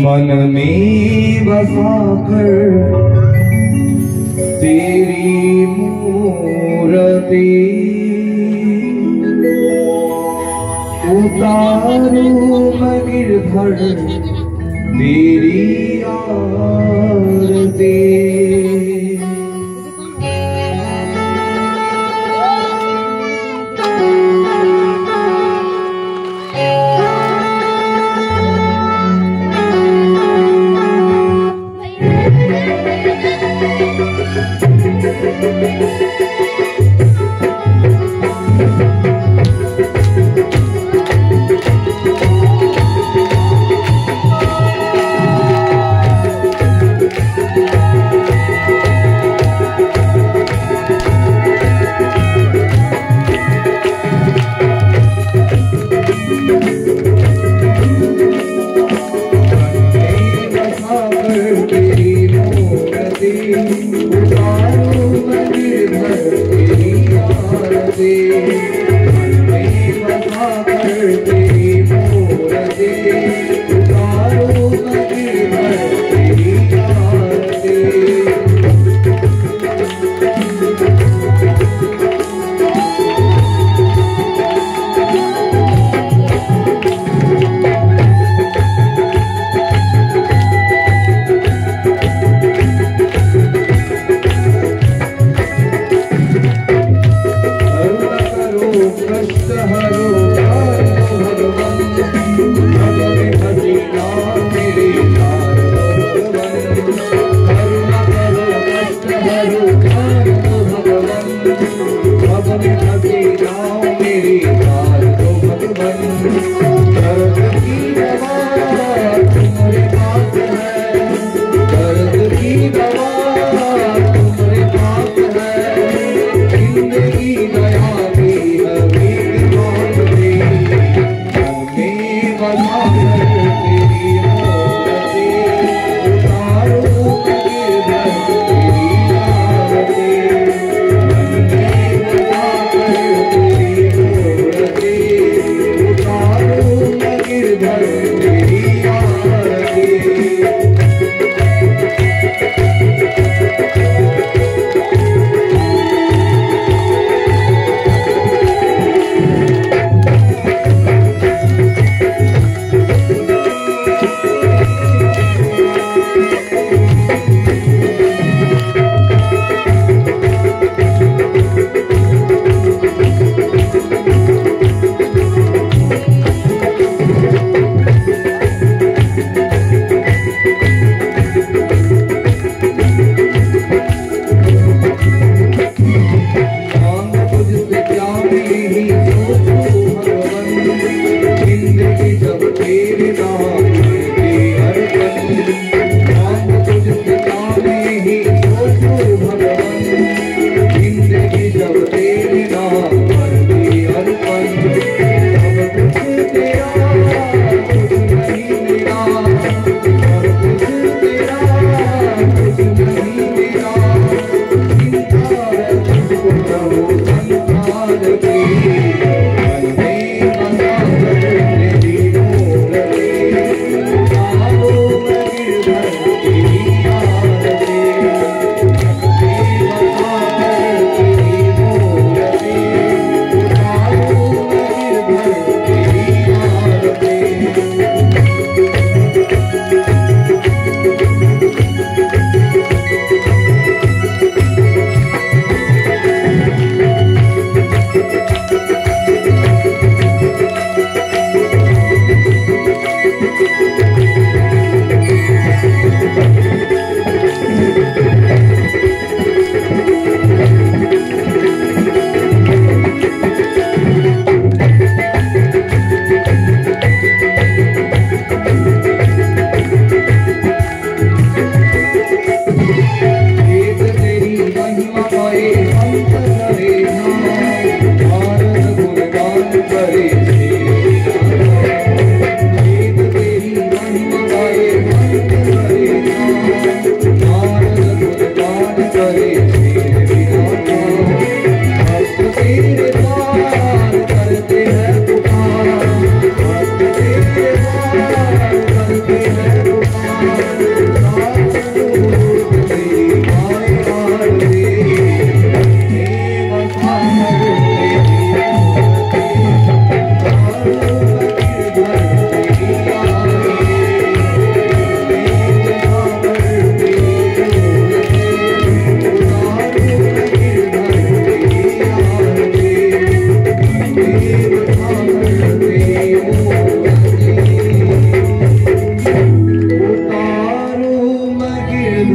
मन में बसा कर तेरी मूर्ति उतारूं मैं गिरधर तेरी आरती।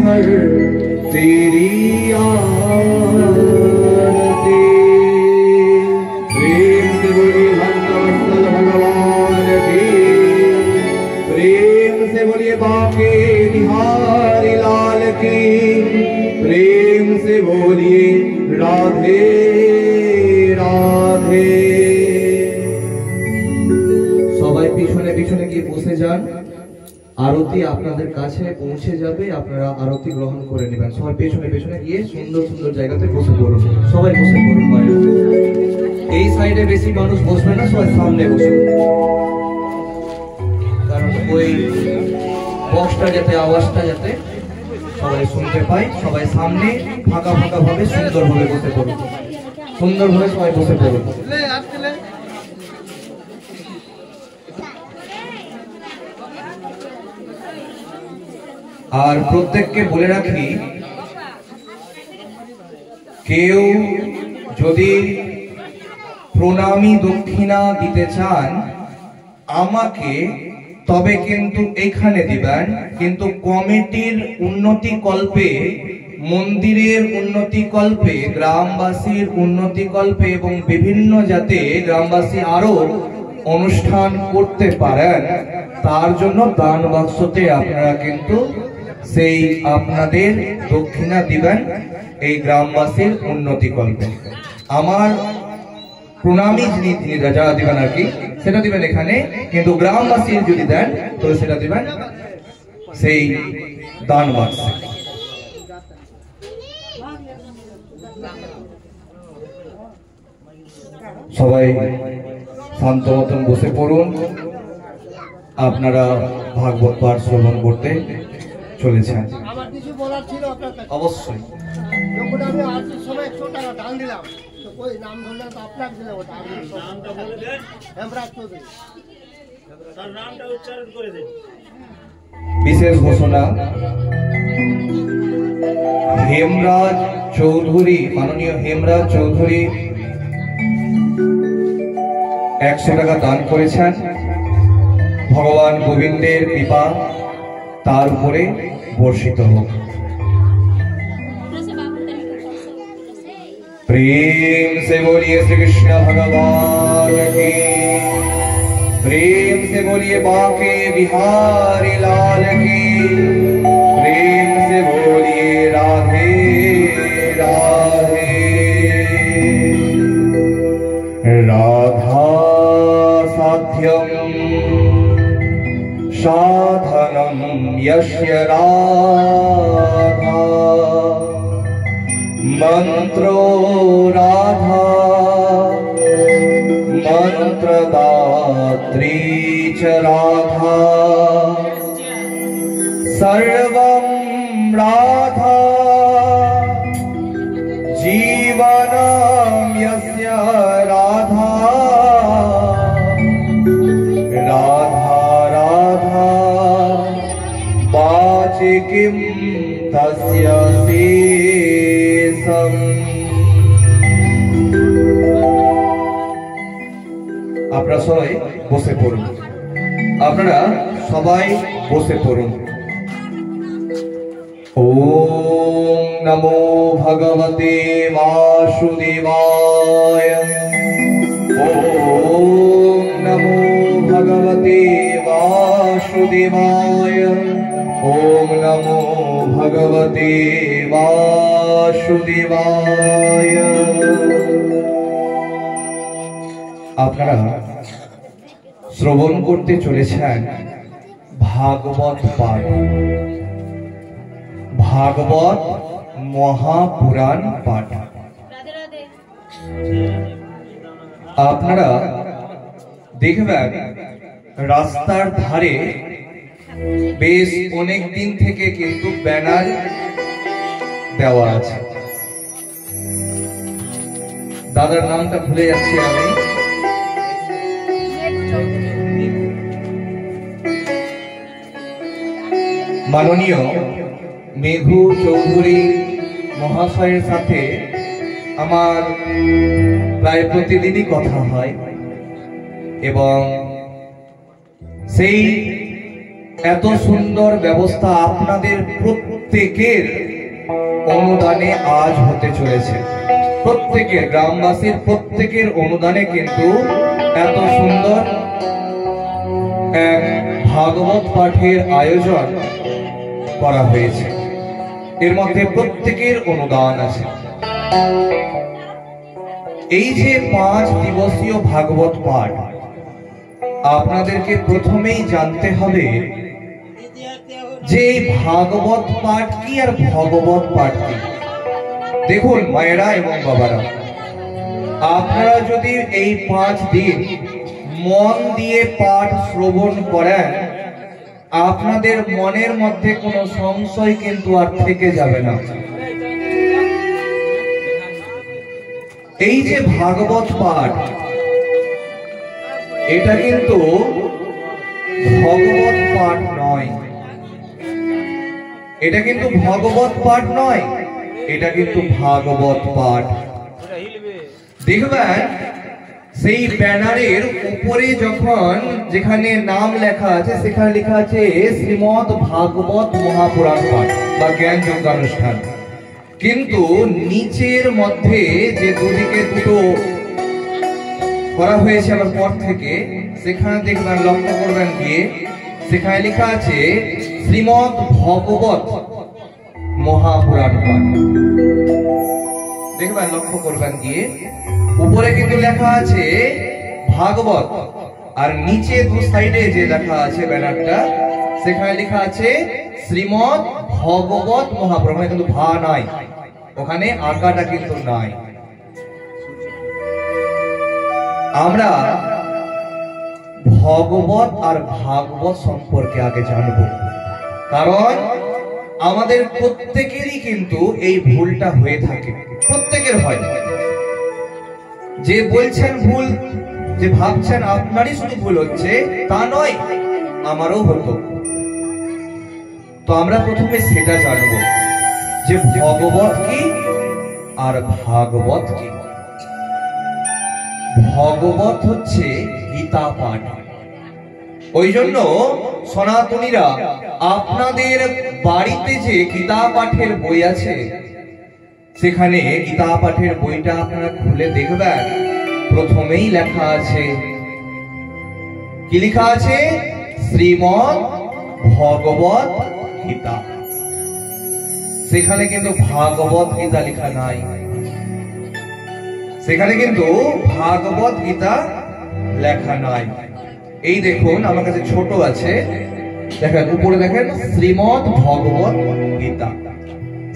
भर तेरी आरती। प्रेम से बोलिए भक्तवत्सल भगवान की, प्रेम से बोलिए बांके बिहारी लाल की, प्रेम से बोलिए राधे राधे। সবাই পিছনে পিছনে গিয়ে বসে যান, আরতি আপনাদের কাছে পৌঁছে যাবে, আপনারা আরতি গ্রহণ করে নেবেন। সবাই পেছনে পেছনে গিয়ে সুন্দর সুন্দর জায়গাতে বসে পড়ুন, সবাই বসে পড়ুন। এই সাইডে বেশি মানুষ বসবে না, সবাই সামনে বসুন, কারণ ওই বক্সটা যাতে আওয়াজটা যাতে সবাই শুনতে পায়। সবাই সামনে ফাঁকা ফাঁকা ভাবে সুন্দরভাবে বসে পড়ুন, সুন্দরভাবে সবাই বসে পড়ুন। আর প্রত্যেককে বলে রাখি, কেউ যদি প্রণামী দক্ষিণা দিতে চান আমাকে, তবে কিন্তু এখানে দিবেন, কিন্তু কমিটির উন্নতি কল্পে, মন্দিরের উন্নতি কল্পে, গ্রামবাসীর উন্নতি কল্পে এবং বিভিন্ন যাতে গ্রামবাসী আরো অনুষ্ঠান করতে পারেন তার জন্য দান বাক্সতে আপনারা কিন্তু সেই আপনাদের দক্ষিণা দিবেন এই গ্রামবাসীর উন্নতি কল্পে। আমার প্রণামী যিনি যারা দিবেন আর কি সেটা দিবেন এখানে, কিন্তু গ্রামবাসী যদি দেন তো সেটা দিবেন সেই দান বাক্সে। সবাই শান্ত মতন বসে পড়ুন, আপনারা ভাগবত পাঠ শ্রবণ করতে চলেছেন। আমার কিছু বলার ছিল আপনার কাছে। অবশ্যই। যখন আমি আজকের সময় 100 টাকা দান দিলাম, তো ওই নাম ধরলে তো আপনাকে দিলাম, ওটা নামটা বলে দেন। হেমরাজ চৌধুরী, তার নামটা উচ্চারণ করে দেন। বিশেষ ঘোষণা, হেমরাজ চৌধুরী, মাননীয় হেমরাজ চৌধুরী 100 টাকা দান করেছেন। ভগবান গোবিন্দের কৃপা তার উপরে বর্ষিত হোক। प्रेम से बोलिए श्री कृष्ण भगवान की, प्रेम से बोलिए बांके बिहारी लाल की, प्रेम से बोलिए राधे राधे। राधा साध्यम साधनम यस्य राधा, मंत्रो राधा मंत्रदात्री च राधा, सर्वं राधा जीवनं यस्य राधा, राधा राधा वाचि किं तस्य शेषम्। আপনারা সবাই বসে পড়ুন, আপনারা সবাই বসে পড়ুন। ওম নমো ভগবতে বাসুদেবায়, ওম নমো ভগবতে বাসুদেবায়, ওম নমো ভগবতে বাসুদেবায়। আপনারা শ্রবণ করতে চলেছেন ভাগবত পাঠ, ভাগবত মহাপুরাণ পাঠ। আপনারা দেখবেন রাস্তার ধারে বেশ অনেক দিন থেকে কিন্তু ব্যানার দেওয়া আছে। দাদার নামটা ভুলে যাচ্ছি আমি, মাননীয় মেঘু চৌধুরী মহাশয়ের সাথে আমার প্রায় প্রতিদিনই কথা হয় এবং সেই এত সুন্দর ব্যবস্থা আপনাদের প্রত্যেকের অনুদানে আজ হতে চলেছে। প্রত্যেকের, গ্রামবাসীর প্রত্যেকের অনুদানে কিন্তু এত সুন্দর এক ভাগবত পাঠের আয়োজন করা হয়েছে। এর মধ্যে প্রত্যেকের অনুদান আছে। এই যে 5 দিবসীয় ভাগবত পাঠ, আপনাদেরকে প্রথমেই জানতে হবে যে এই ভাগবত পাঠ কি আর ভগবত পাঠ কি। দেখুন মায়েরা এবং বাবারা, আপনারা যদি এই 5 দিন মন দিয়ে পাঠ শ্রবণ করেন, আপনাদের মনের মধ্যে কোনো সংশয় কিন্তু আর থেকে যাবে না। এই যে ভাগবত পাঠ, এটা কিন্তু ভগবত পাঠ নয়, এটা কিন্তু ভগবত পাঠ নয়, এটা কিন্তু ভাগবত পাঠ। দেখবেন সেই ব্যানারের উপরে যখন যেখানে নাম লেখা আছে, সেখানে লেখা আছে শ্রীমদ ভাগবত মহাপুরাণ পাঠ বা জ্ঞান যজ্ঞানুষ্ঠান। কিন্তু নিচের মধ্যে যে দুদিকে দুটো করা হয়েছে আবার পর থেকে, সেখানে দেখবেন, লক্ষ্য করবেন গিয়ে, সেখানে লেখা আছে শ্রীমদ ভগবত মহাপুরাণ পাঠ। দেখবেন, লক্ষ্য করবেন গিয়ে, উপরে কিন্তু লেখা আছে ভাগবত, আর নিচে দু সাইডে যে লেখা আছে ব্যানারটা, সেখানে লেখা আছে শ্রীমদ ভগবত মহাপুরাণ। মানে কিন্তু ভা নাই, ওখানে আঁকাটা কিন্তু নাই। আমরা ভগবত আর ভাগবত সম্পর্কে আগে জানব, কারণ আমাদের প্রত্যেকেরই কিন্তু এই ভুলটা হয়ে থাকে, প্রত্যেকের হয়। যে বলছেন ভুল, যে ভাবছেন আপনারই শুধু ভুল হচ্ছে, তা নয়, আমারও হতো। তো আমরা প্রথমে সেটা জানবো যে ভগবত কি আর ভাগবত কি। ভগবত হচ্ছে গীতা পাঠ। ওই জন্য সনাতনীরা আপনাদের বাড়িতে যে গীতা পাঠের বই আছে, সেখানে গীতা পাঠের বইটা আপনারা খুলে দেখবেন, প্রথমেই লেখা আছে, কি লেখা আছে? শ্রীমদ ভগবত গীতা। সেখানে কিন্তু ভাগবত গীতা লেখা নাই, সেখানে কিন্তু ভাগবত গীতা লেখা নাই। এই দেখুন, আমার কাছে ছোট আছে, দেখেন উপরে দেখেন শ্রীমদ ভগবত গীতা,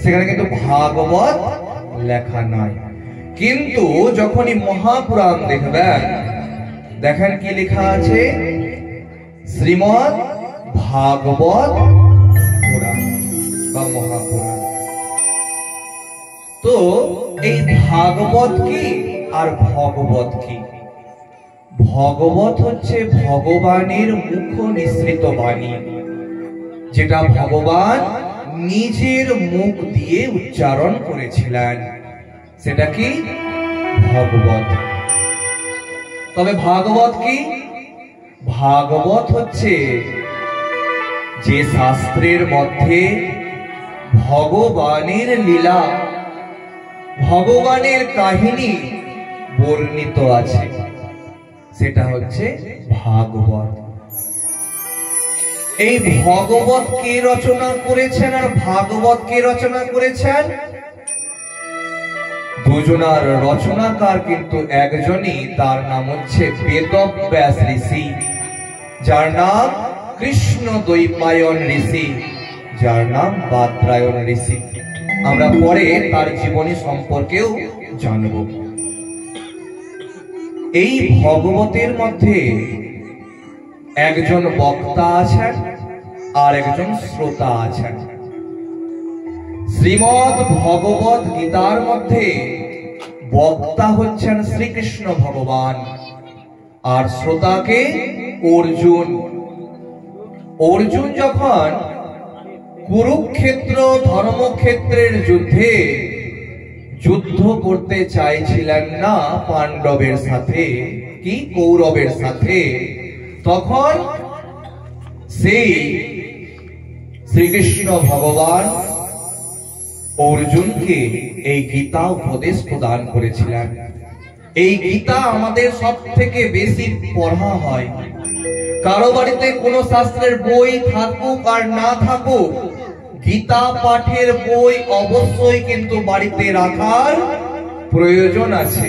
সেখানে কিন্তু ভাগবত লেখা নাই। কিন্তু যখনই মহাপুরাণ দেখবেন, দেখেন কি লেখা আছে? শ্রীমদ ভাগবত পুরাণ বা মহাপুরাণ। তো এই ভাগবত কি আর ভগবত কি? ভগবত হচ্ছে ভগবানের মুখ নিঃসৃত বাণী, যেটা ভগবান নিজের মুখ দিয়ে উচ্চারণ করেছিলেন, সেটা কি? ভগবত। তবে ভাগবত কি? ভাগবত হচ্ছে যে শাস্ত্রের মধ্যে ভগবানের লীলা, ভগবানের কাহিনী বর্ণিত আছে, সেটা হচ্ছে ভাগবত। এই ভগবত কে রচনা করেছেন আর ভাগবত কে রচনা করেছেন? দুজনার রচনাকার কিন্তু একজনই, তার নাম হচ্ছে বেদব্যাস ঋষি, যার নাম কৃষ্ণ দ্বৈপায়ন ঋষি, যার নাম বাদরায়ণ ঋষি। আমরা পরে তার জীবনী সম্পর্কেও জানব। এই ভগবতের মধ্যে একজন বক্তা আছেন আর একজন শ্রোতা আছেন। শ্রীমদ ভগবত গীতার মধ্যে বক্তা হচ্ছেন শ্রীকৃষ্ণ ভগবান, আর শ্রোতাকে অর্জুন। অর্জুন যখন কুরুক্ষেত্র ধর্মক্ষেত্রের যুদ্ধে যুদ্ধ করতে চাইছিলেন না পাণ্ডবের সাথে, কি কৌরবের সাথে, তখন সেই শ্রীকৃষ্ণ ভগবান অর্জুনকে এই গীতা উপদেশ প্রদান করেছিলেন। এই গীতা আমাদের সব থেকে বেশি পড়া হয়। কারো বাড়িতে কোনো শাস্ত্রের বই থাকুক আর না থাকুক, গীতা পাঠের বই অবশ্যই কিন্তু বাড়িতে রাখার প্রয়োজন আছে,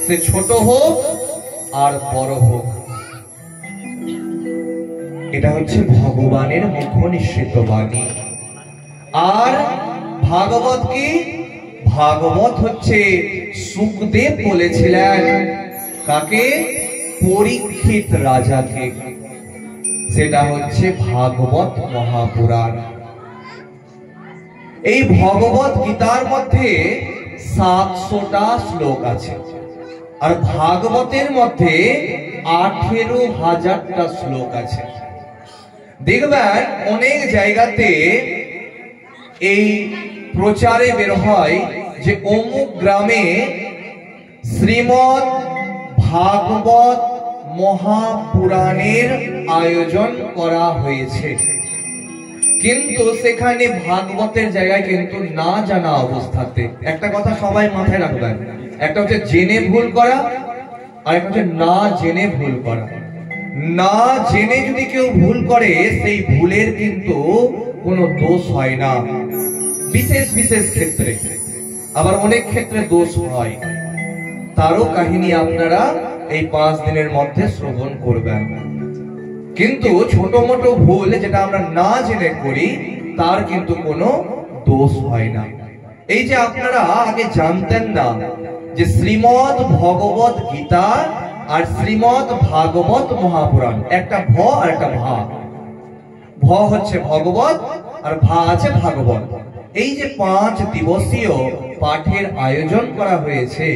সে ছোট হোক আর বড় হোক। এটা হচ্ছে ভগবানের মুখ নিঃসৃত বাণী। আর ভাগবত কি? ভাগবত হচ্ছে সুখদেব বলেছিলেন কাকে? পরীক্ষিত রাজাকে। সেটা হচ্ছে ভাগবত মহাপুরাণ। এই ভগবত গীতার মধ্যে 700টা শ্লোক আছে, আর ভাগবতের মধ্যে 18,000টা শ্লোক আছে। দেখবেন অনেক জায়গাতে এই প্রচারে বের হয় যে অমুক গ্রামে শ্রীমদ ভাগবত মহাপুরাণের আয়োজন করা হয়েছে, কিন্তু সেখানে ভাগবতের জায়গায় কিন্তু না জানা অবস্থাতে। একটা কথা সবাই মাথায় রাখবেন, একটা হচ্ছে জেনে ভুল করা, আর একটা হচ্ছে না জেনে ভুল করা। না জেনে যদি কেউ ভুল করে, সেই ভুলের কিন্তু কোনো দোষ হয় না, বিশেষ বিশেষ ক্ষেত্রে। আবার অনেক ক্ষেত্রে দোষ হয়, তারও কাহিনী আপনারা এই 5 দিনের মধ্যে শ্রবণ করবেন। কিন্তু ছোট মোটো ভুল যেটা আমরা না জেনে করি, তার কিন্তু কোনো দোষ হয় না। এই যে আপনারা আগে জানতেন না যে শ্রীমদ ভগবত গীতা আর শ্রীমদ ভাগবত মহাপুরাণ, একটা ভ আর একটা ভা। ভ হচ্ছে ভগবত আর ভা আছে ভাগবত। এই যে 5 দিবসীয় পাঠের আয়োজন করা হয়েছে,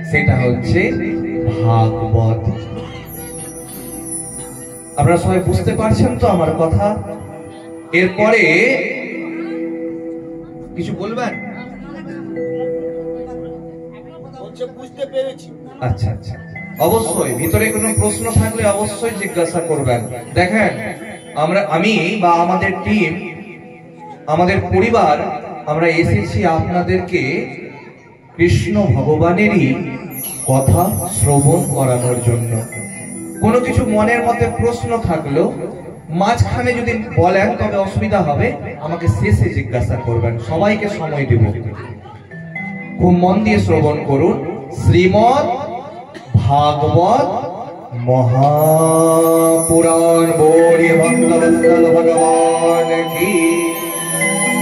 সেটা হচ্ছে ভাগবত। আপনারা সবাই বুঝতে পারছেন তো আমার কথা? এরপরে কিছু বলবেন? বুঝতে পেরেছি। আচ্ছা আচ্ছা, অবশ্যই ভিতরে কোনো প্রশ্ন থাকলে অবশ্যই জিজ্ঞাসা করবেন। দেখেন, আমি বা আমাদের টিম, আমাদের পরিবার, আমরা এসেছি আপনাদেরকে কৃষ্ণ ভগবানেরই কথা শ্রবণ করানোর জন্য। কোনো কিছু মনের মধ্যে প্রশ্ন থাকলো, মাঝখানে যদি বলেন তবে অসুবিধা হবে, আমাকে শেষে জিজ্ঞাসা করবেন। সবাইকে সময় দেব, খুব মন দিয়ে শ্রবণ করুন। শ্রীমদ ভাগবত মহাপুরাণ। बोलिए भक्तवत्सल भगवान की,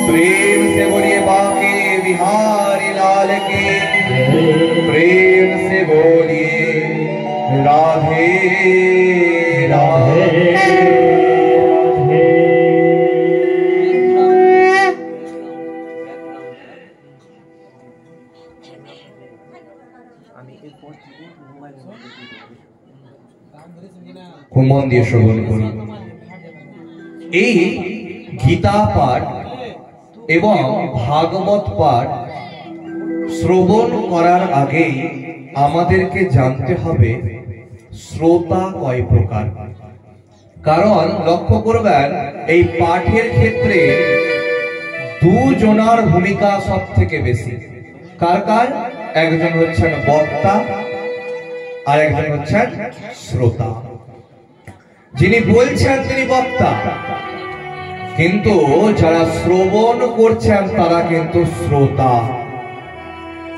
प्रेम से बोलिए बांके बिहारी लाल की, प्रेम से बोलिए राधे राधे। মন দিয়ে শ্রবণ করুন। এই গীতা পাঠ এবং ভাগবত পাঠ শ্রবণ করার আগেই আমাদেরকে জানতে হবে শ্রোতা কয় প্রকার। কারণ লক্ষ্য করবেন, এই পাঠের ক্ষেত্রে 2 জনার ভূমিকা সব থেকে বেশি। কার কার? একজন হচ্ছেন বক্তা আর একজন হচ্ছেন শ্রোতা। যিনি বলছেন তিনি বক্তা, কিন্তু যারা শ্রবণ করছেন তারা কিন্তু শ্রোতা।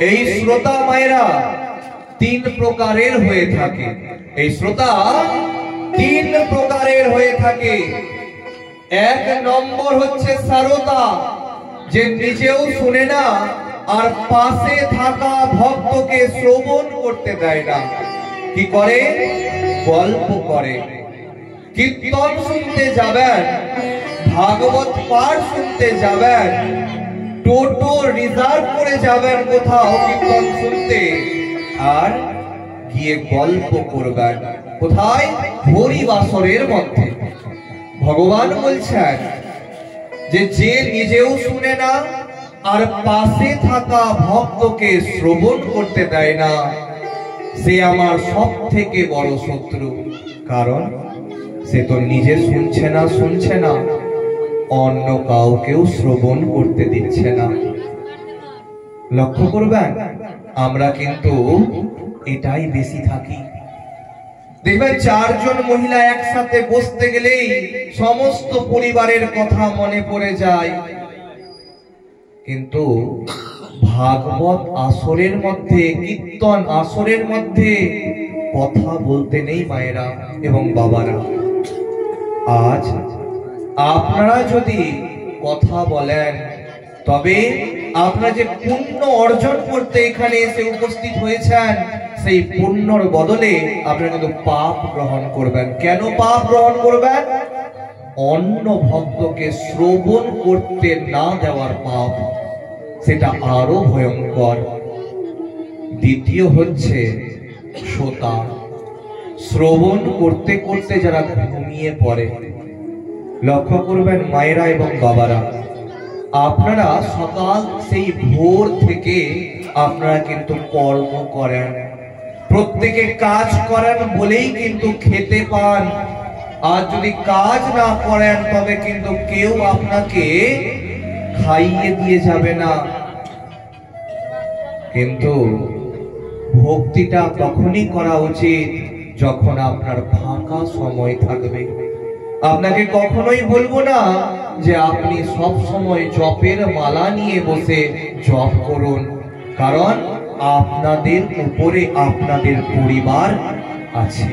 এই শ্রোতা মায়েরা 3 প্রকারের হয়ে থাকে। এই শ্রোতা 3 প্রকারের হয়ে থাকে। 1 নম্বর হচ্ছে শ্রোতা, যে নিজেও শুনে না আর পাশে থাকা ভক্তকে শ্রবণ করতে দেয় না। কি করে? গল্প করে। কীর্তন শুনতে যাবেন, ভাগবত পাঠ শুনতে যাবেন, টোটো রিজার্ভ করে যাবেন কোথাও কীর্তন শুনতে, আর গিয়ে গল্প করবেন। কোথায়? হরিবাসরের মধ্যে। ভগবান বলছেন যে যে নিজেও শুনে না আর পাশে থাকা ভক্তকে শ্রবণ করতে দেয় না, সে আমার সব থেকে বড় শত্রু। কারণ সে তো নিজে শুনছে না, অন্য কাউকেও শ্রবণ করতে দিচ্ছে না। লক্ষ্য করবেন আমরা কিন্তু এটাই বেশি থাকি। দেখবেন 4 জন মহিলা একসাথে বসতে গেলেই সমস্ত পরিবারের কথা মনে পড়ে যায়, কিন্তু ভাগবত আসরের মধ্যে, কীর্তন আসরের মধ্যে কথা বলতে নেই মায়েরা এবং বাবারা। আজ আপনারা যদি কথা বলেন তবে আপনারা যে পুণ্য অর্জন করতে এখানে এসে উপস্থিত হয়েছেন, সেই পুণ্যর বদলে আপনারা কিন্তু পাপ গ্রহণ করবেন। কেন পাপ গ্রহণ করবেন? অন্য ভক্তকে শ্রবণ করতে না দেওয়ার পাপ, সেটা আরো ভয়ঙ্কর। দ্বিতীয় হচ্ছে শ্রোতা, শ্রবণ করতে করতে যারা ঘুমিয়ে পড়ে। লক্ষ্য করবেন মায়েরা এবং বাবারা, আপনারা সকাল সেই ভোর থেকে আপনারা কিন্তু কর্ম করেন, প্রত্যেকে কাজ করেন বলেই কিন্তু খেতে পান। আর যদি কাজ না করেন তবে কিন্তু কেউ আপনাকে খাইয়ে দিয়ে যাবে না। কিন্তু ভক্তিটা তখনই করা উচিত যখন আপনার ফাঁকা সময় থাকবে। আপনাকে কখনোই বলবো না যে আপনি সব সময় জপের মালা নিয়ে বসে জপ করুন, কারণ আপনাদের উপরে আপনাদের পরিবার আছে।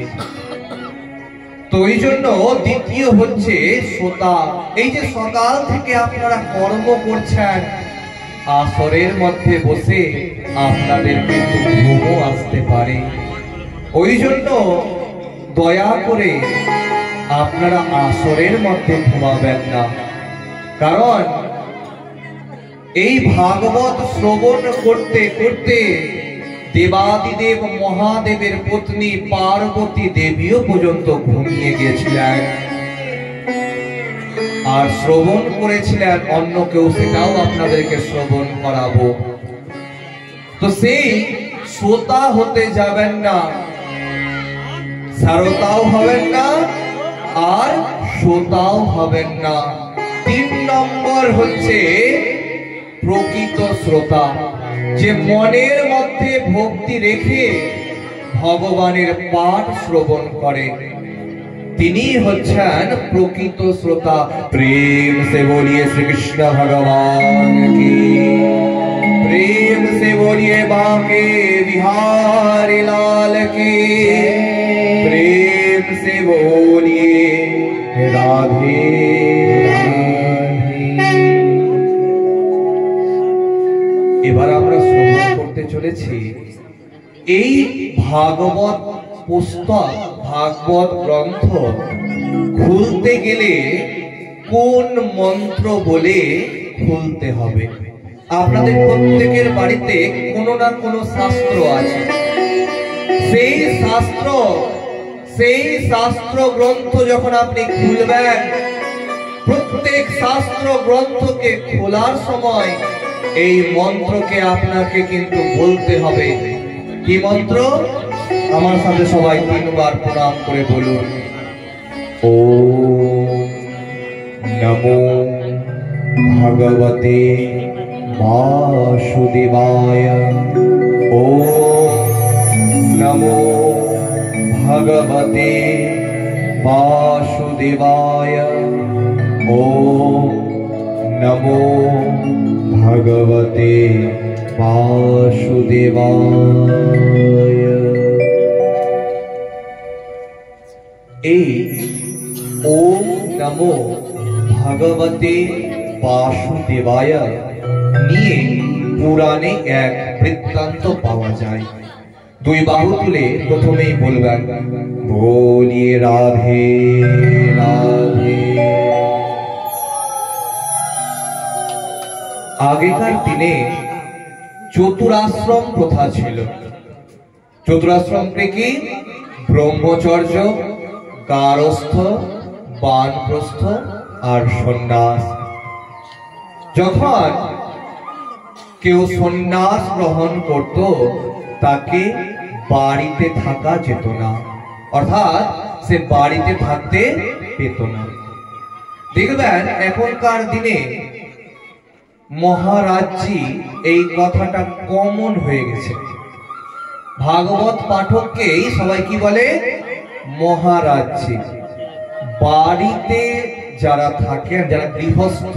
তো এই জন্য দ্বিতীয় হচ্ছে শ্রোতা। এই যে সকাল থেকে আপনারা কর্ম করছেন, আসরের মধ্যে বসে আপনাদের কিন্তু ঘুমও আসতে পারে। ওই জন্য দয়া করে আপনারা আসরের মধ্যে ঘুমাবেন না, কারণ এই ভাগবত শ্রবণ করতে করতে দেবাদিদেব মহাদেবের পত্নী পার্বতী দেবীও পর্যন্ত ঘুমিয়ে গিয়েছিলেন আর শ্রবণ করেছিলেন অন্য কেউ, সেটাও আপনাদেরকে শ্রবণ করাবো। তো সেই শ্রোতা হতে যাবেন না, শ্রোতাও হবেন না আর শ্রোতাও হবেন না। 3 নম্বর হচ্ছে প্রকৃত শ্রোতা, যে মনের মধ্যে ভক্তি রেখে ভগবানের পাঠ শ্রবণ করে, তিনি হচ্ছেন প্রকৃত শ্রোতা। প্রেম সে বলিয়ে শ্রীকৃষ্ণ ভগবান কি, প্রেম সে বলিয়ে বাঁকে বিহারি লাল কি, প্রেম সে বলিয়ে রাধে রাধে। এবার আমরা শ্রবণ করতে চলেছি এই ভাগবত পুস্তক, ভাগবত গ্রন্থ খুলতে গেলে কোন মন্ত্র বলে খুলতে হবে। আপনাদের প্রত্যেকের বাড়িতে কোনো না কোনো শাস্ত্র আছে। সেই শাস্ত্র গ্রন্থ যখন আপনি খুলবেন, প্রত্যেক শাস্ত্র গ্রন্থকে খোলার সময় এই মন্ত্রকে আপনাকে কিন্তু বলতে হবে। কি মন্ত্র? আমার সাথে সবাই 3 বার প্রণাম করে বলুন। ওম নমো ভগবতে বাসুদেবায়, ওম নমো ভগবতে বাসুদেবায়, ওম নমো ভগবতে বাসুদেবায়। এই ওম নমো ভগবতে বাসুদেবায় নিয়ে পুরাণে এক বৃত্তান্ত পাওয়া যায়। 2 বাহু তুলে প্রথমেই বলবেন, বলিয়ে রাধে রাধে। আগেকার দিনে চতুরাশ্রম প্রথা ছিল। চতুরাশ্রমকে কি? ব্রহ্মচর্য, গারস্থ, বানপ্রস্থ আর সন্ন্যাস। যখন কেউ সন্ন্যাস গ্রহণ করত তাকে বাড়িতে থাকা যেত না, অর্থাৎ সে বাড়িতে থাকতে পেত না। দেখবেন এখনকার দিনে মহারাজ্যি এই কথাটা কমন হয়ে গেছে। ভাগবত পাঠককেই সবাই কি বলে? মহারাজ্যি। বাড়িতে যারা থাকেন, যারা গৃহস্থ,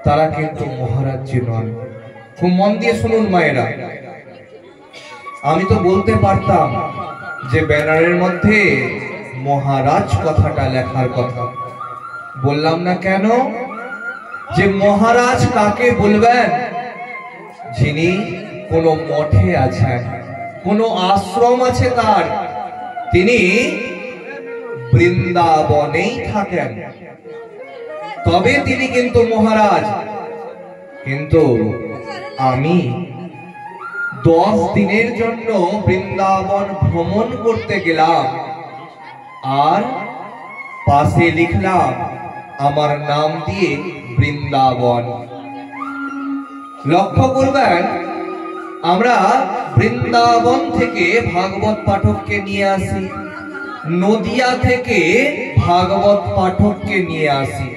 তারা কিন্তু মহারাজ্যি নন। খুব মন দিয়ে শুনুন মায়েরা, আমি তো বলতে পারতাম যে ব্যানারের মধ্যে মহারাজ কথাটা লেখার কথা, বললাম না কেন? যে মহারাজ কাকে বলবেন? যিনি কোনো মঠে আছেন, কোনো আশ্রম আছে তার, তিনি বৃন্দাবনেই থাকেন, তবে তিনি কিন্তু মহারাজ। কিন্তু আমি 10 দিনের জন্য বৃন্দাবন ভ্রমণ করতে গেলাম, আর পাশে লিখলাম আমার নাম দিয়ে বৃন্দাবন। লক্ষ্য করবেন, আমরা বৃন্দাবন থেকে ভাগবত পাঠককে নিয়ে আসি, নদিয়া থেকে ভাগবত পাঠককে নিয়ে আসি,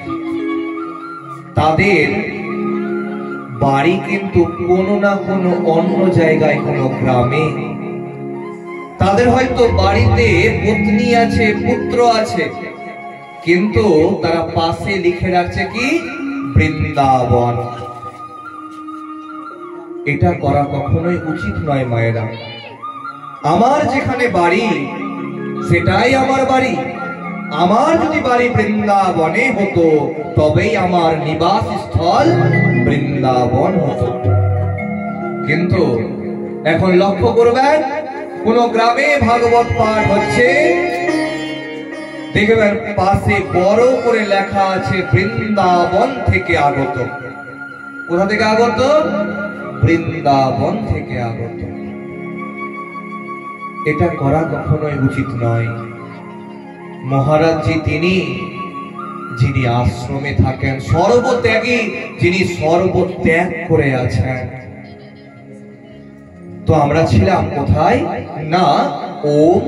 তাদের বাড়ি কিন্তু কোনো না কোনো অন্য জায়গায়, কোনো গ্রামে। তাদের হয়তো বাড়িতে পত্নী আছে, পুত্র আছে, কিন্তু তারা পাশে লিখে রাখছে কি? বৃন্দাবন। এটা করা কখনোই উচিত নয় মায়েরা। আমার যেখানে বাড়ি সেটাই আমার বাড়ি। আমার যদি বাড়ি বৃন্দাবনে হতো, তবেই আমার নিবাস স্থল বৃন্দাবন হতো। কিন্তু এখন লক্ষ্য করবেন, কোন গ্রামে ভাগবত পাঠ হচ্ছে, দেখবেন পাশে বড় করে লেখা আছে বৃন্দাবন থেকে আগত। কোথা থেকে আগত? বৃন্দাবন থেকে আগত। এটা করা কখনোই উচিত নয়। মহারাজজি তিনি, যিনি আশ্রমে থাকেন, সর্বত্যাগী, যিনি সর্বত্যাগ করে আছেন। তো আমরা ছিলাম কোথায়? না, ওম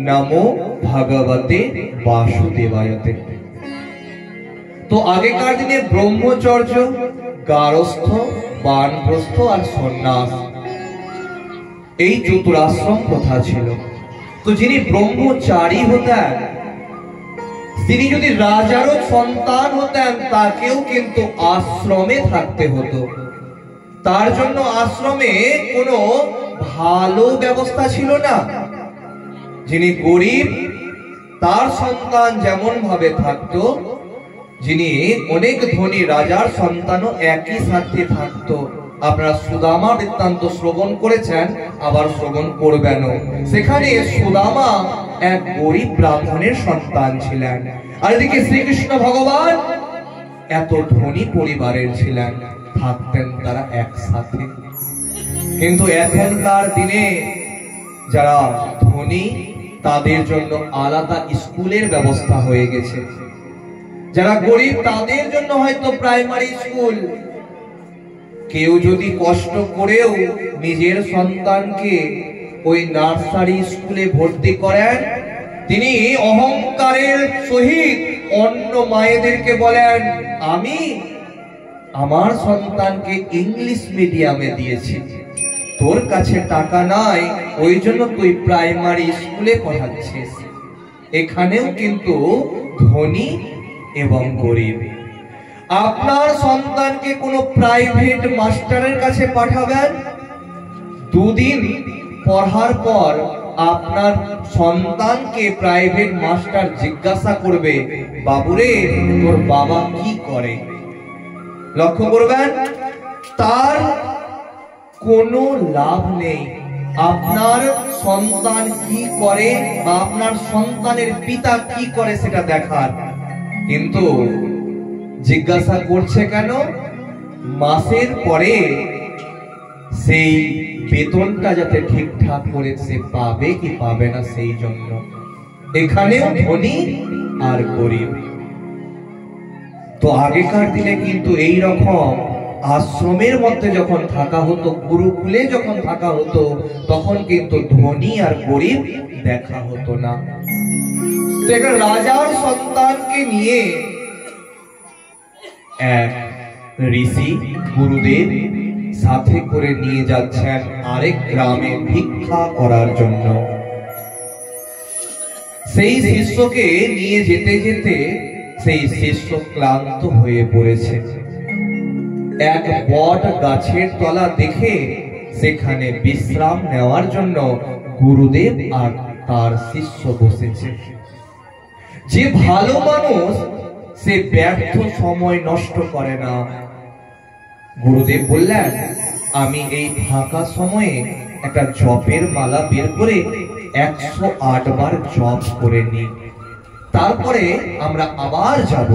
নমো ভগবতে বাসুদেবায়তে। তো আগেকার দিনে ব্রহ্মচর্য, গারস্থ, বানপ্রস্থ আর সন্ন্যাস, এই চতুরাশ্রম প্রথা ছিল। তো যিনি ব্রহ্মচারী হতেন, তিনি যদি রাজারও সন্তান হতেন, তাকেও কিন্তু আশ্রমে থাকতে হতো। তার জন্য আশ্রমে কোনো ভালো ব্যবস্থা ছিল না। যিনি গরিব, তার সন্তান যেমন ভাবে থাকতো, যিনি অনেক ধনী রাজার সন্তানও একই সাথে থাকতো। আপনারা সুদামা বৃত্তান্ত শ্রবণ করেছেন, আবার শ্রবণ করবেনও। সেখানে সুদামা এক গরিব ব্রাহ্মণের সন্তান ছিলেন, আর এদিকে শ্রীকৃষ্ণ ভগবান এত ধনী পরিবারের ছিলেন, থাকতেন তারা একসাথে। কিন্তু এখনকার দিনে যারা ধনী, তাদের জন্য আলাদা স্কুলের ব্যবস্থা হয়ে গেছে। যারা গরিব, তাদের জন্য হয়তো প্রাইমারি স্কুল। কেউ যদি কষ্ট করেও নিজের সন্তানকে ওই নার্সারি স্কুলে ভর্তি করেন, তিনি অহংকারের সহিত অন্য মায়েদেরকে বলেন, আমি আমার সন্তানকে ইংলিশ মিডিয়ামে দিয়েছি, তোর কাছে টাকা নাই, ওই জন্য তুই প্রাইমারি স্কুলে পড়াচ্ছিস। এখানেও কিন্তু ধনী এবং গরিব। আপনার সন্তানকে কোনো প্রাইভেট মাস্টারের কাছে পাঠাবেন, 2 দিন পড়ার পর আপনার সন্তানকে প্রাইভেট মাস্টার জিজ্ঞাসা করবে, বাবুরে তোর বাবা কি করে? লক্ষ্য করবেন, তার কোনো লাভ নেই আপনার সন্তান কি করে বা আপনার সন্তানের পিতা কি করে সেটা দেখার। কিন্তু জিজ্ঞাসা করছে কেন? মাসের পরে সেই বেতনটা যাতে ঠিকঠাক করে সে পাবে কি পাবে না, সেই জন্য। এখানেও ধনী আর গরিব। তো আগেকার দিনে কিন্তু এই রকম আশ্রমের মধ্যে যখন থাকা হতো, গুরুকুলে যখন থাকা হতো, তখন কিন্তু ধনী আর গরিব দেখা হতো না। তো একটা রাজার সন্তানকে নিয়ে এক ঋষি গুরুদেব সাথে করে নিয়ে যাচ্ছেন আরেক গ্রামে ভিক্ষা করার জন্য। সেই শিষ্যকে নিয়ে যেতে যেতে সেই শিষ্য ক্লান্ত হয়ে পড়েছে। এক বট গাছের তলা দেখে সেখানে বিশ্রাম নেওয়ার জন্য গুরুদেব আর তার শিষ্য বসেছে। যে ভালো মানুষ সে ব্যর্থ সময় নষ্ট করে না। গুরুদেব বললেন, আমি এই ফাঁকা সময়ে একটা জপের মালা বের করে 108 বার জপ করে নিই, তারপরে আমরা আবার যাব।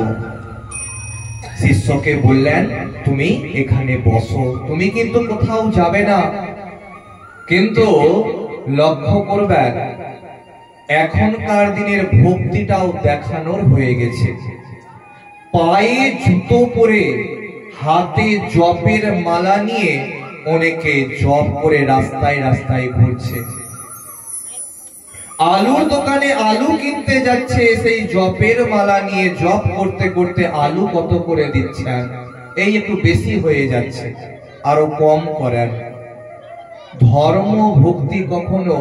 শিষ্যকে বললেন, তুমি এখানে বসো, তুমি কিন্তু কোথাও যাবে না। কিন্তু লক্ষ্য করবেন, এখনকার দিনের ভক্তিটাও দেখানোর হয়ে গেছে। পায়ে জুতো পরে হাতে জপের মালা নিয়ে অনেকে জপ করে রাস্তায় রাস্তায় ঘুরছে। আলুর দোকানে আলু কিনতে যাচ্ছে, সেই জপের মালা নিয়ে জপ করতে করতে আলু কত করে দিচ্ছেন, এই একটু বেশি হয়ে যাচ্ছে, আরো কম করেন। ধর্ম ভক্তি কখনো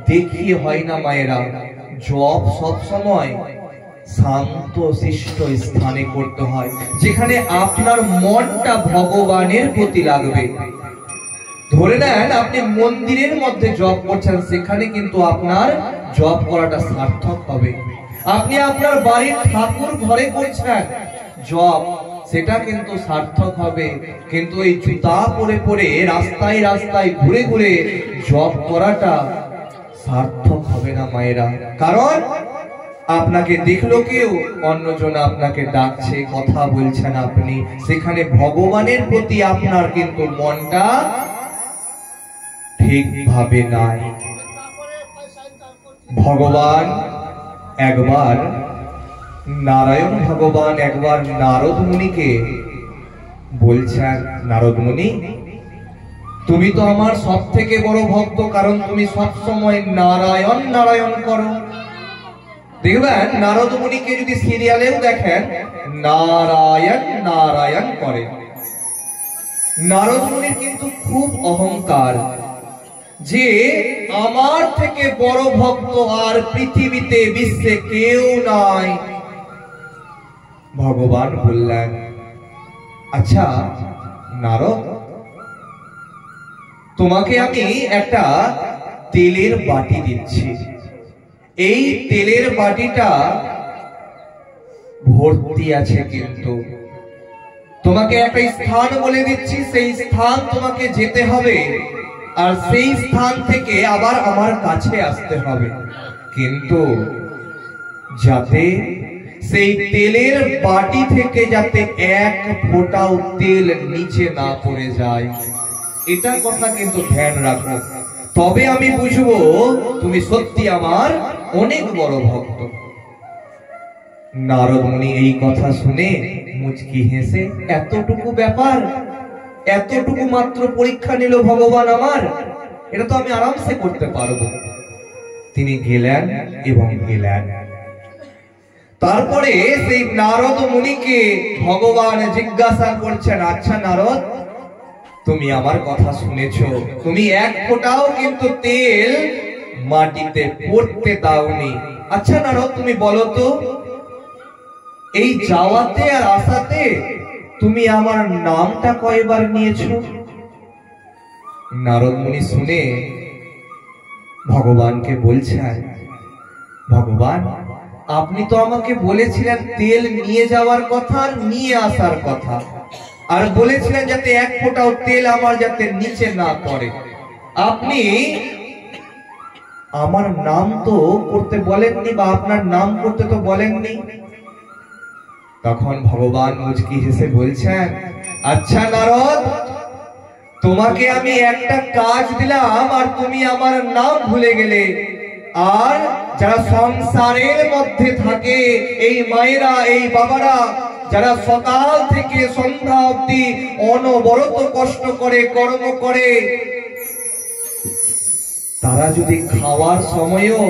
দেখিয়ে হয় না মায়েরা। জপ সব সময় শান্ত শিষ্ট স্থানে করতে হয়, যেখানে আপনার মনটা ভগবানের প্রতি লাগবে। ধরে নেন আপনি মন্দিরের মধ্যে জপ করছেন, সেখানে কিন্তু আপনার জপ করাটা সার্থক হবে। আপনি আপনার বাড়ির ঠাকুর ঘরে করছেন জপ, সেটা কিন্তু সার্থক হবে। কিন্তু এই জুতা পরে পরে রাস্তায় রাস্তায় ঘুরে ঘুরে জপ করাটা সার্থক হবে না মায়েরা। কারণ আপনাকে দেখলো কেউ, অন্যজন আপনাকে ডাকছে, কথা বলছেন আপনি, সেখানে ভগবানের প্রতি আপনার কিন্তু মনটা ঠিকভাবে নাই। ভগবান একবার, নারায়ণ ভগবান একবার নারদ মুনিকে বলছেন, নারদ মুনি, তুমি তো আমার সব থেকে বড় ভক্ত, কারণ তুমি সব সময় নারায়ণ নারায়ণ করো। দেখবেন নারদ মুনিকে যদি সিরিয়ালেও দেখেন, নারায়ণ নারায়ণ করে। নারদ মুনির কিন্তু খুব অহংকার, যে আমার থেকে বড় ভক্ত আর পৃথিবীতে বিশ্বে কেউ নাই। ভগবান বললেন, আচ্ছা নারদ, তোমাকে আমি একটা তেলের বাটি দিচ্ছি। এই তেলের বাটিটা ভর্তি আছে, কিন্তু তোমাকে একটা স্থান বলে দিচ্ছি, সেই স্থান তোমাকে যেতে হবে, আর সেই স্থান থেকে আবার আমার কাছে আসতে হবে। কিন্তু যাতে সেই তেলের বাটি থেকে যাতে এক ফোঁটাও তেল নিচে না পড়ে যায়, এটা কথা কিন্তু ধ্যান রাখো, তবে আমি বুঝবো তুমি সত্যি আমার অনেক বড় ভক্ত। নারদ মুনি এই কথা শুনে মুচকি হেসে, এতটুকু ব্যাপার, এতটুকু মাত্র পরীক্ষা নিল ভগবান আমার, এটা তো আমি আরামসে করতে পারবো। তিনি গেলেন এবং গেলেন। তারপরে সেই নারদ মুনিকে ভগবান জিজ্ঞাসা করছেন, আচ্ছা নারদ, তুমি আমার কথা শুনেছো, তুমি এক ফোঁটাও কিন্তু তেল মাটিতে পড়তে দাওনি। আচ্ছা নারদ, তুমি বলো তো, এই যাওয়াতে আর আসাতে তুমি আমার নামটা কয়বার নিয়েছো? নারদ মুনি শুনে ভগবানকে বলছেন, ভগবান, আপনি তো আমাকে বলেছিলেন তেল নিয়ে যাওয়ার কথা আর নিয়ে আসার কথা, আর বলেছিলেন যাতে এক ফোঁটাও তেল আমার যাতে নিচে না পড়ে। আপনি আমার নাম তো করতে বলেননি, বা আপনার নাম করতে তো বলেননি। তখন ভগবান মুচকি হেসে বলছেন, আচ্ছা নারদ, তোমাকে আমি একটা কাজ দিলাম আর তুমি আমার নাম ভুলে গেলে। আর যারা সংসারের মধ্যে থাকে, এই মায়েরা, এই বাবারা, যারা সকাল থেকে সন্ধ্যা অবধি অনবরত কষ্ট করে, কর্ম করে, তারা যদি খাওয়ার সময়ও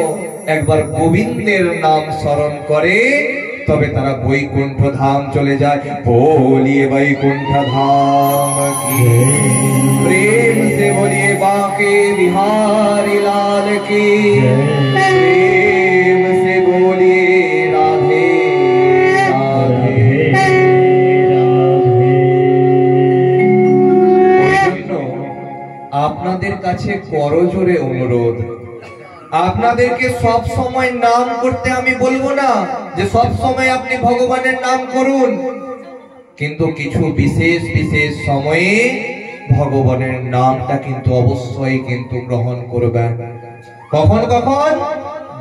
একবার গোবিন্দের নাম স্মরণ করে, তবে তারা বৈকুণ্ঠ ধাম চলে যায়। बोलिए वैकुंठ धाम की, प्रेम से बोलिए बांके बिहारी लाल की, प्रेम से बोलिए राधे राधे राधे। আপনাদের কাছে করজোরে অনুরোধ, আপনাদেরকে সব সময় নাম করতে আমি বলবো না যে সব সময় আপনি ভগবানের নাম করুন, কিন্তু কিছু বিশেষ বিশেষ সময়ে ভগবানের নামটা কিন্তু অবশ্যই কিন্তু গ্রহণ করবেন। কখন কখন?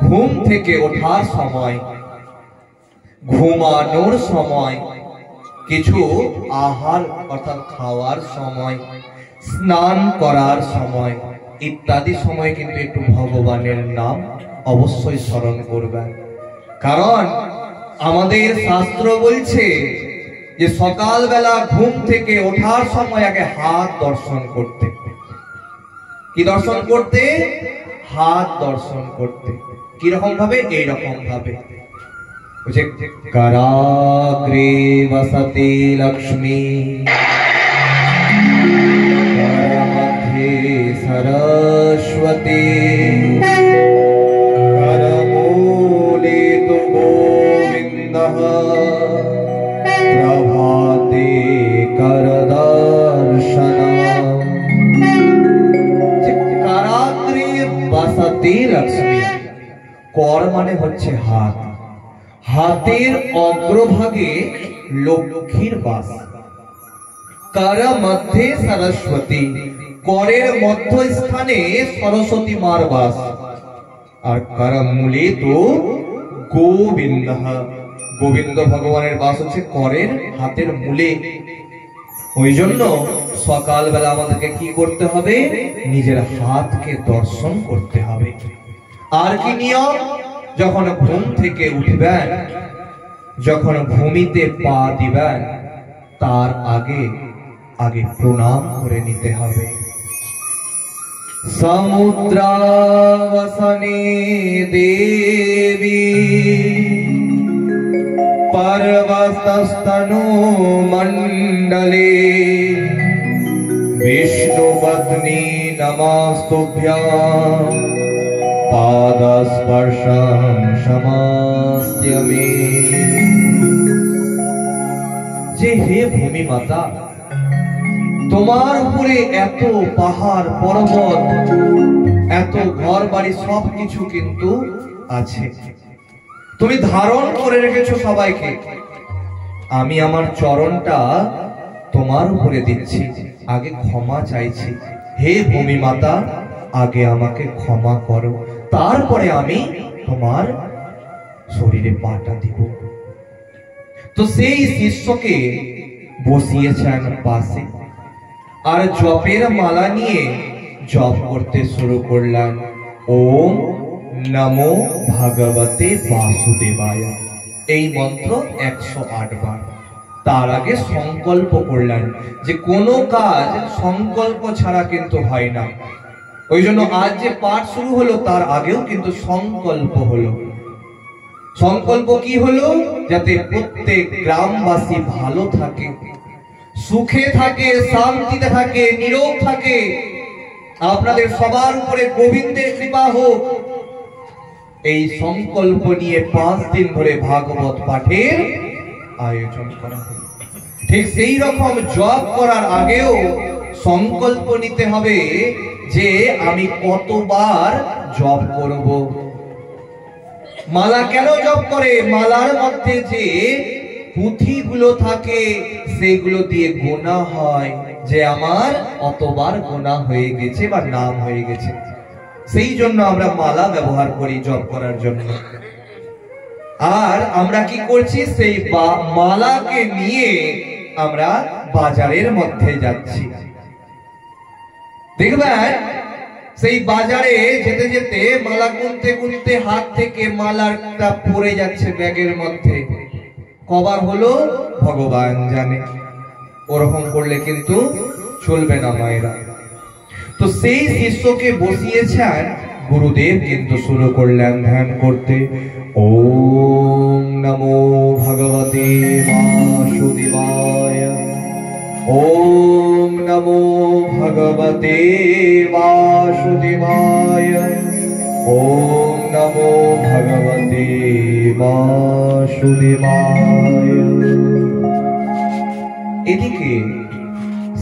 ঘুম থেকে ওঠার সময়, ঘুমানোর সময়, কিছু আহার অর্থাৎ খাওয়ার সময়, স্নান করার সময় ইত্যাদি সময় কিন্তু একটু ভগবানের নাম অবশ্যই স্মরণ করবেন। কারণ আমাদের শাস্ত্র বলছে যে সকালবেলা ঘুম থেকে ওঠার সময় আগে হাত দর্শন করতে। কি দর্শন করতে? হাত দর্শন করতে। কিরকম ভাবে? এইরকম ভাবে, कराग्रे वसति लक्ष्मी करमध्ये सरस्वती करमूले तु गोविन्दः प्रभाते करदर्शनम्। कराग्रे वसति लक्ष्मी, कर माने হচ্ছে হাত, হাতের অগ্রভাগে লক্ষ্মীর বাস। कर মধ্যে সরস্বতী, করের মধ্যস্থানে সরস্বতী মার বাস। আর कर মূলে তো গোবিন্দ, গোবিন্দ ভগবানের বাস হচ্ছে করের হাতের মূলে। ওই জন্য সকালবেলা আমাদেরকে কি করতে হবে? নিজের হাতকে দর্শন করতে হবে। আর কি নিয়ম? যখন ঘুম থেকে উঠবেন, যখন ভূমিতে পা দিবেন, তার আগে আগে প্রণাম করে নিতে হবে। সমুদ্রাবসনে দেবী পর্বতস্তনু মণ্ডলে বিষ্ণুপত্নী নমস্তুভ্যাম পাদস্পর্শম সমাস্যামি। যে হে ভূমি মাতা, তোমার উপরে এত পাহাড় পর্বত, এত ঘর বাড়ি সবকিছু কিন্তু আছে, তুমি ধারণ করে রেখেছো সবাইকে। আমি আমার চরণটা তোমার উপরে দিচ্ছি, আগে ক্ষমা চাইছি। হে ভূমি মাতা, আগে আমাকে ক্ষমা করো, তারপরে আমি তোমার শরীরে পাটা দিব। তো সেই শিষ্যকে বসিয়েছেন পাশে, আর জপের মালা নিয়ে জপ করতে শুরু করলেন। ওম নমো ভগবতে বাসুদেবায়, এই মন্ত্র 108 বার। তার আগে সংকল্প করলেন যে কোনো কাজ সংকল্প ছাড়া কিন্তু হয় না। ওই জন্য আজ যে পাঠ শুরু হলো তার আগেও কিন্তু সংকল্প হলো। সংকল্প কি হলো? যাতে প্রত্যেক গ্রামবাসী ভালো থাকে, সুখে থাকে, শান্তিতে থাকে, নিরোগ থাকে, আপনাদের সবার উপরে গোবিন্দের কৃপা হোক। এই সংকল্প নিয়ে 5 দিন ধরে ভাগবত পাঠের আয়োজন করা হলো। ঠিক সেই রকম জপ করার আগেও সংকল্প নিতে হবে যে আমি কতবার জপ করব। মালা কেন জপ করে? মালার মধ্যে যে পুঁথিগুলো থাকে সেগুলো দিয়ে গোনা হয় যে আমার অতবার গোনা হয়ে গেছে বা নাম হয়ে গেছে। সেই জন্য আমরা মালা ব্যবহার করি জপ করার জন্য। আর আমরা কি করছি? সেই মালাকে নিয়ে আমরা বাজারের মধ্যে যাচ্ছি। দেখবেন সেই বাজারে যেতে যেতে মালা গুনতে গুনতে হাত থেকে মালাটা পড়ে যাচ্ছে ব্যাগের মধ্যে। কবার হলো ভগবান জানে। ওরকম করলে কিন্তু চলবে না মায়েরা। তো সেই শিষ্যকে বসিয়েছেন গুরুদেব, কিন্তু শুরু করলেন ধ্যান করতে। ওম नमो भगवते वासुदेवाय। ओम नमो भगवते वासुदेवाय। ओम नमो भगवते वासुदेवाय। এদিকে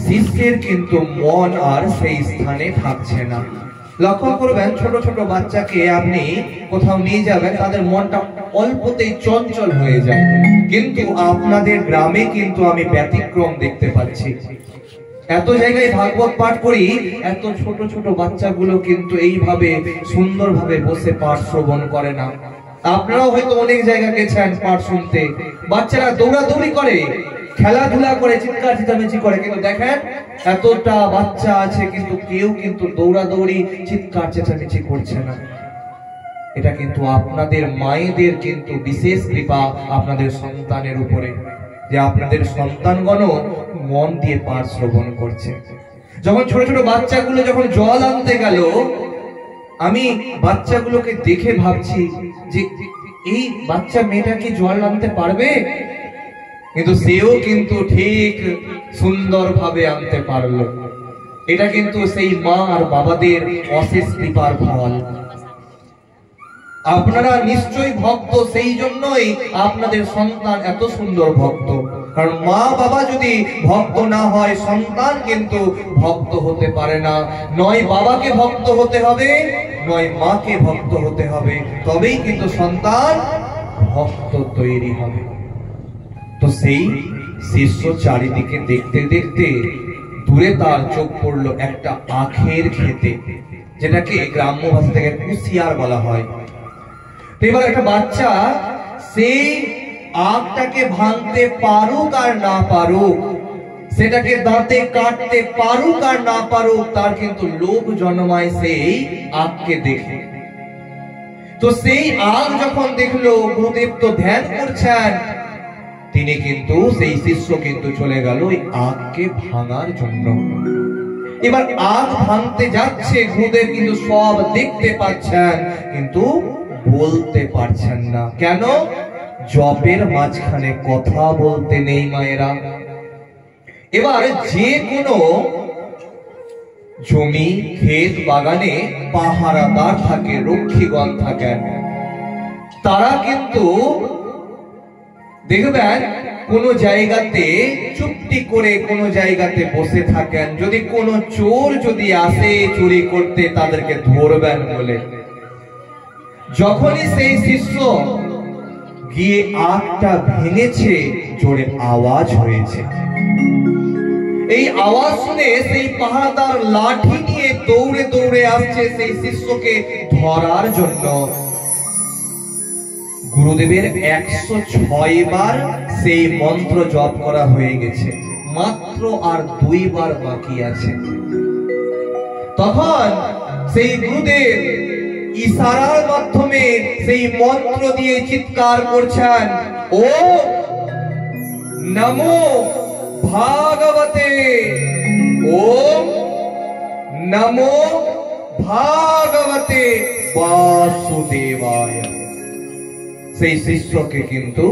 শিষ্যের কিন্তু মন আর সেই স্থানে থাকছে না। লক্ষ্য করবেন ছোট ছোট বাচ্চাকে আপনি কোথাও নিয়ে যাবেন, তাদের মনটা অল্পতেই চঞ্চল হয়ে যায়। কিন্তু আপনাদের গ্রামে কিন্তু আমি ব্যতিক্রম দেখতে পাচ্ছি। এত জায়গায় ভাগবত পাঠ করি, এত ছোট ছোট বাচ্চাগুলো কিন্তু এইভাবে সুন্দরভাবে বসে পাঠ শ্রবণ করে না। আপনারাও হয়তো অনেক জায়গা গেছেন পাঠ শুনতে, বাচ্চারা দৌড়াদৌড়ি করে, খেলাধুলা করে, চিৎকার চেঁচামেচি করে, কিন্তু দেখেন এতটা বাচ্চা আছে কিন্তু কেউ কিন্তু দৌড়াদৌড়ি চিৎকার চেঁচামেচি করছে না। এটা কিন্তু আপনাদের মায়েদের কিন্তু বিশেষ কৃপা আপনাদের সন্তানের উপরে, যে আপনাদের সন্তানগণ মন দিয়ে পাঠ শ্রবণ করছে। যখন ছোট ছোট বাচ্চাগুলো যখন জল আনতে গেল, আমি বাচ্চাগুলোকে দেখে ভাবছি যে এই বাচ্চা মেয়েটা কি জল আনতে পারবে? কিন্তু সেও কিন্তু ঠিক সুন্দরভাবে আনতে পারলো। এটা কিন্তু সেই মা আর বাবাদের অশেষ কৃপার ফল। আপনারা নিশ্চয়ই ভক্ত, সেই জন্যই আপনাদের সন্তান এত সুন্দর ভক্ত। কারণ মা বাবা যদি ভক্ত না হয়, সন্তান কিন্তু ভক্ত হতে পারে না। নয় বাবাকে ভক্ত হতে হবে, নয় মাকে ভক্ত হতে হবে, তবেই কিন্তু সন্তান ভক্ত তৈরি হবে। তো সেই শিষ্য চারিদিকে দেখতে দেখতে দূরে তার চোখ পড়লো একটা আখের খেতে, যেটাকে গ্রাম্য ভাষা থেকে কুশিয়ার বলা হয়। এবার একটা বাচ্চা সেই আখটাকে ভাঙতে পারুক আর না পারুক, সেটাকে দাঁতে কাটতে পারুক আর না পারুক, তার কিন্তু লোভ জন্মায় সেই আখকে দেখে। তো সেই আখ যখন দেখলো, গুরুদেব তো ধ্যান করছেন, তিনি কিন্তু সেই শিষ্য কিন্তু চলে গেল ওই আখকে ভাঙার জন্য। এবার আখ ভাঙতে যাচ্ছে, গুরুদেব কিন্তু সব দেখতে পাচ্ছেন কিন্তু বলতে পারছেন না। কেন? জপের মাঝখানে কথা বলতে নেই মায়েরা। এবার যে কোনো জমি, ক্ষেত, বাগানে পাহারাদার থাকে, রক্ষীগণ থাকেন। তারা কিন্তু দেখবেন কোন জায়গাতে চুপটি করে কোন জায়গাতে বসে থাকেন, যদি কোনো চোর যদি আসে চুরি করতে, তাদেরকে ধরবেন বলে। যখনই সেই শিষ্য গিয়ে আখটা ভেঙেছে, জোরে আওয়াজ হয়েছে। এই আওয়াজ শুনে সেই পাহারাদার লাঠি নিয়ে দৌড়ে দৌড়ে আসছে সেই শিষ্যকে ধরার জন্য। গুরুদেবের 106 বার সেই মন্ত্র জপ করা হয়ে গেছে, মাত্র আর 2 বার বাকি আছে। তখন সেই গুরুদেব ইশারার মাধ্যমে সেই মন্ত্র দিয়ে চিৎকার করছেন, ও নমো ভাগবতে, ওম নমো ভাগবতে বাসুদেবায়। সেই শিষ্যকে কিন্তু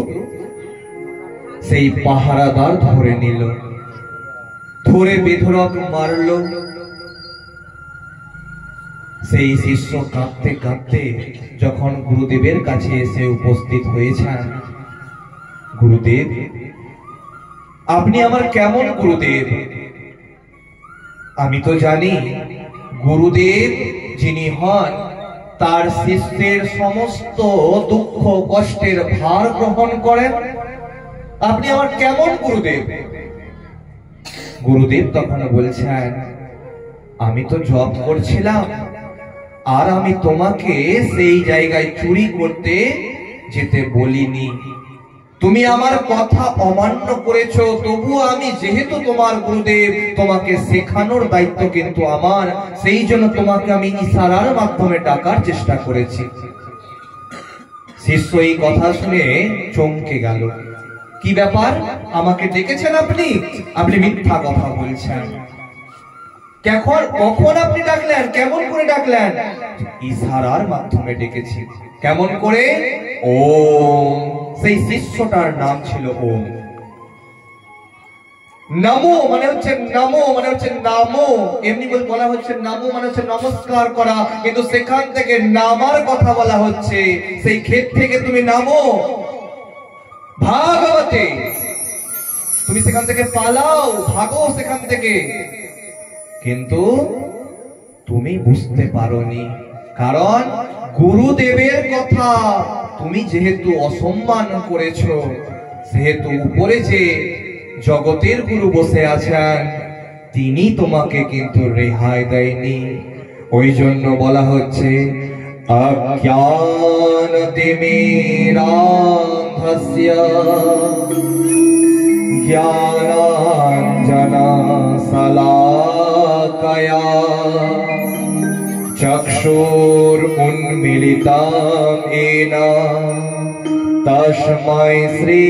সেই পাহারাদার ধরে নিল, ধরে বেধড়ক মারল। সেই শিষ্য কাঁদতে কাঁদতে যখন গুরুদেবের কাছে এসে উপস্থিত হয়েছেন, গুরুদেব আপনি আমার কেমন গুরুদেব? আমি তো জানি গুরুদেব যিনি হন, তার শিষ্যের সমস্ত দুঃখ কষ্টের ভার গ্রহণ করেন। আপনি আমার কেমন গুরুদেব? গুরুদেব তখন বলছেন, আমি তো জপ করছিলাম, আর আমি তোমাকে সেই জায়গায় চুরি করতে যেতে বলিনি। তুমি আমার কথা অমান্য করেছো, তবুও আমি যেহেতু তোমার গুরুদেব, তোমাকে শেখানোর দায়িত্ব কিন্তু আমার, সেই জন্য তোমাকে আমি ইশারার মাধ্যমে ডাকার চেষ্টা করেছি। শিষ্য এই কথা শুনে চমকে গেল। কি ব্যাপার, আমাকে ডেকেছেন আপনি? আপনি মিথ্যা কথা বলছেন। কখন আপনি ডাকলেন? কেমন করে ডাকলেন? ইশারার মাধ্যমে ডেকেছি। কেমন করে? ও সেই শিষ্যটার নাম ছিল ওম। নমো মানে হচ্ছে নমো মানে হচ্ছে নামো, এমনি বলে বলা হচ্ছে নামো মানে হচ্ছে নমস্কার করা, কিন্তু সেখান থেকে নামার কথা বলা হচ্ছে। সেই ক্ষেত থেকে তুমি নামো ভাগবতে, তুমি সেখান থেকে পালাও, ভাগো সেখান থেকে। কিন্তু তুমি বুঝতে পারোনি, কারণ গুরুদেবের কথা তুমি যেহেতু অসম্মান করেছো, সেহেতু উপরে যে জগতের গুরু বসে আছেন তিনি তোমাকে কিন্তু রেহাই দেয়নি। ওই জন্য বলা হচ্ছে অজ্ঞান তিমিরান্ধস্য জ্ঞানাঞ্জনা শলাকয়া চক্ষুর উন্মিলিতম येन তস্मै শ্রী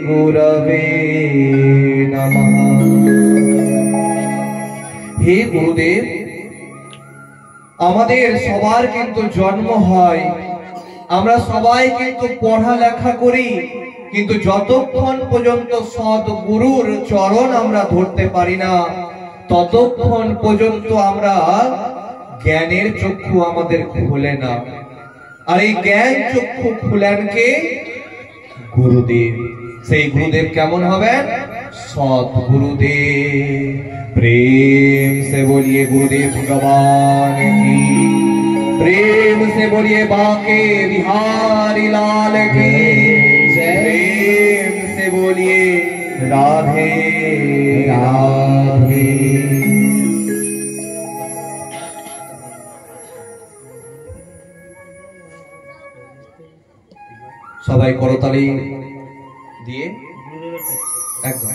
গুরবে নমঃ। হে গুরুদেব, আমাদের সবার কিন্তু জন্ম হয়, আমরা সবাই কিন্তু পড়ালেখা করি, কিন্তু যতক্ষণ পর্যন্ত সদ্গুরুর চরণ আমরা ধরতে পারি না, ততক্ষণ পর্যন্ত আমরা জ্ঞানের চক্ষু আমাদের খুলে না। আর এই জ্ঞান চক্ষু খুলেন কে? গুরুদেব। সেই গুরুদেব কেমন হবেন? सतगुरुदेव। प्रेम से बोलिए गुरुदेव भगवान की, प्रेम से बोलिए बांके बिहारी लाल की, प्रेम से बोलिए राधे राधे। সবাই করতালি দিয়ে একদম